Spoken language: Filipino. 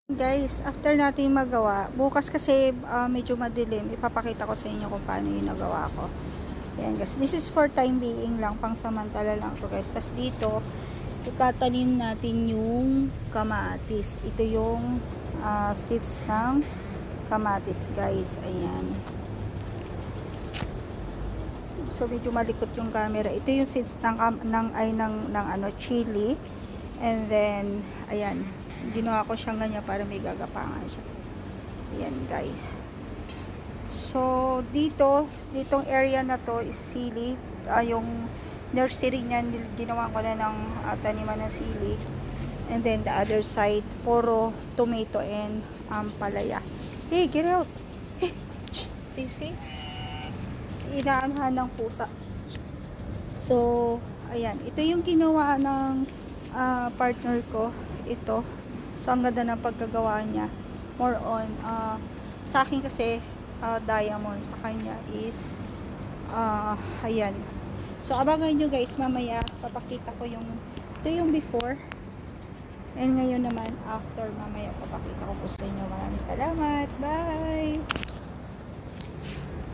Guys, after natin magawa, bukas kasi medyo madilim, ipapakita ko sa inyo kung paano yung nagawa ko. Ayan guys, this is for time being lang, pang samantala lang so guys. Tas dito, itatanim natin yung kamatis. Ito yung seeds ng kamatis guys, ayan. So medyo malikot yung camera. Ito yung seeds ng chili. And then, ayan, ginawa ko siyang ganyan para may gagapangan siya. Ayan guys. So ditong area na to is sili. Yung nursery niya, ginawa ko na ng taniman ng sili. And then the other side, puro tomato and palaya. Hey, get out! Hey, shh, do you see? Inaanhan ng pusa. So, ayan. Ito yung ginawa ng partner ko. Ito. So, ang ganda ng pagkagawa niya. More on, sa akin kasi, diamond. Sa kanya is, ayan. So, abangan nyo guys, mamaya, papakita ko yung, ito yung before. And ngayon naman, after, mamaya, papakita ko po sa inyo. Maraming salamat. Bye!